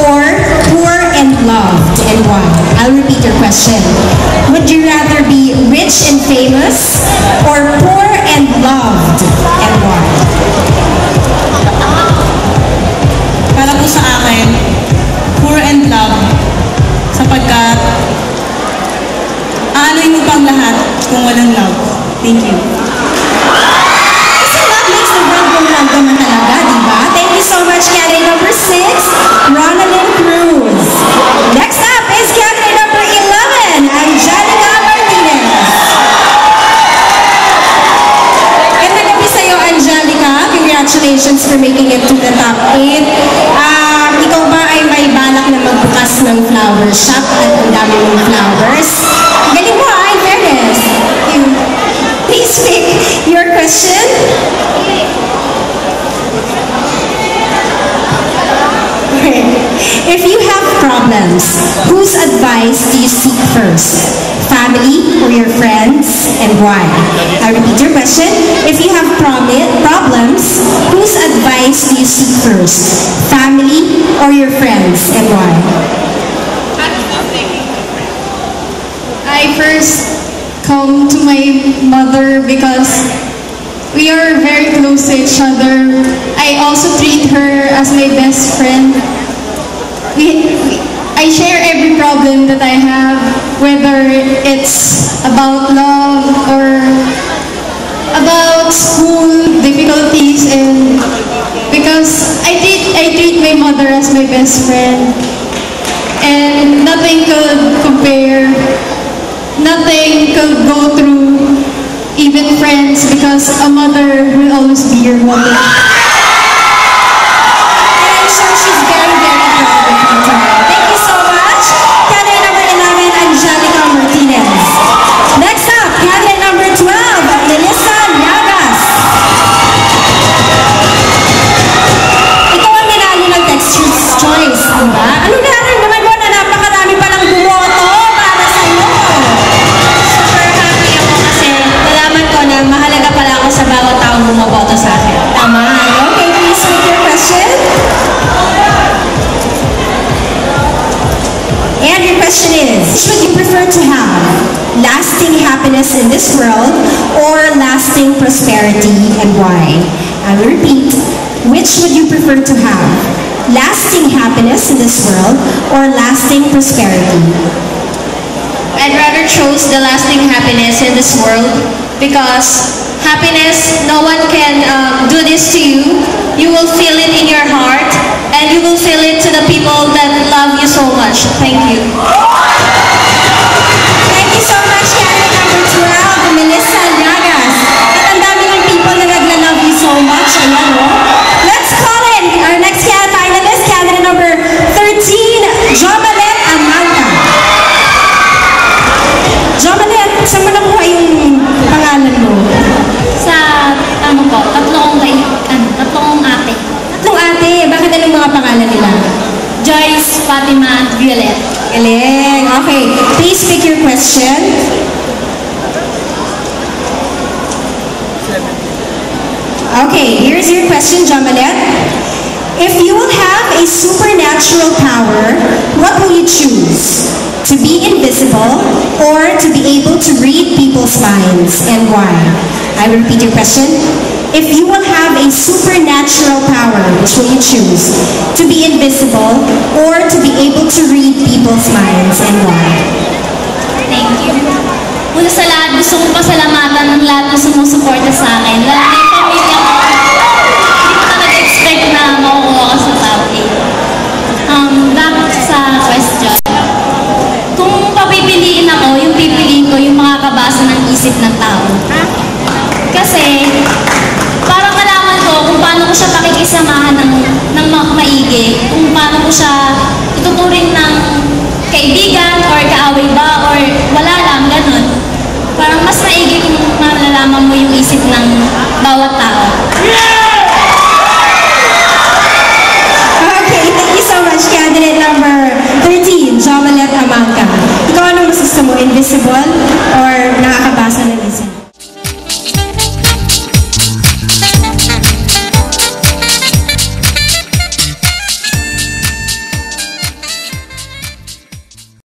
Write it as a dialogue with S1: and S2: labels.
S1: or poor and loved, and why? I'll repeat your question. Would you rather be rich and famous or poor and loved, and why?
S2: Para po sa akin, poor and loved. Sapagkat, aanoy mo pang lahat kung walang love. Thank you.
S1: Kasi love makes the world go round naman talaga, di ba? Thank you so much, candidate number 6, Ronalyn Cruz. Next up is candidate number 11, Angelica Martinez. Ganda gabi sa'yo, Angelica. Congratulations for making it to the top 8. Ikaw ba ay may balak na magbukas ng flower shop at ang dami mong flowers? Galing mo, in fairness. Please pick your question. Okay. If you have problems, whose advice do you seek first? Family or your friends, and why? I repeat your question. If you have problems, whose advice do you seek first? Family or your friends, and why?
S3: I first come to my mother because we are very close to each other. I also treat her as my best friend. I share every problem that I have, whether it's about love or about school difficulties, and because I treat my mother as my best friend, and nothing could compare, nothing could go through, even friends, because a mother will always be your mother.
S1: And I'm sure she's very, very proud of you tonight. Thank you so much. Candidate number 11, Angelica Martinez. Next up, candidate number 12, Melissa Llagas. Ikaw ang nanalo ng Texture's Choice, diba? Ano naman mo na napakarami palang bumoto para sa'yo?
S4: Super happy ako kasi nalaman ko na mahalaga pala ako sa bawat taong bumoboto sa akin.
S1: Tama. Okay, please read your question. And your question is, should you prefer to have lasting happiness in this world or lasting prosperity, and why? I will repeat. Which would you prefer to have? Lasting happiness in this world or lasting prosperity?
S4: I'd rather choose the lasting happiness in this world because happiness, no one can do this to you. You will feel it in your heart and you will feel it to the people that love you so much. Thank you.
S1: Thank you so much, candidate number 12, Melissa Llagas. At ang dami ng people na nagla-love you so much. Ayan, no? Let's call in our next finalist, candidate number 13, Jomalet Amanda. Jomalet, saan mo nakuha yung pangalan mo?
S4: Sa, tatlong ate.
S1: Tatlong ate, bakit anong mga pangalan nila?
S4: Joyce, Fatima, Violet.
S1: Galing. Okay, please pick your question. Okay, here's your question, Jomalet. If you will have a supernatural power, what will you choose? To be invisible or to be able to read people's minds, and why? I will repeat your question. If you will have a supernatural power, which will you choose? To be invisible or to be able to read people's minds, and why?
S4: Thank you. Una sa lahat, gusto kong pasalamatan ng lahat na sumusuporta sa akin. Lalo na yung pamilya ko. Hindi ko na nag-expect na makukuha ka sa top 8. Back sa question. Kung papipiliin ako, yung pipiliin ko yung makakabasa ng isip ng tao. Kasi, parang malaman ko kung paano ko siya pakikisamahan ng maigi, kung paano ko siya ituturing ng kaibigan or kaaway ba or wala lang, ganun. Parang mas maigi kung malalaman mo yung isip ng bawat tao.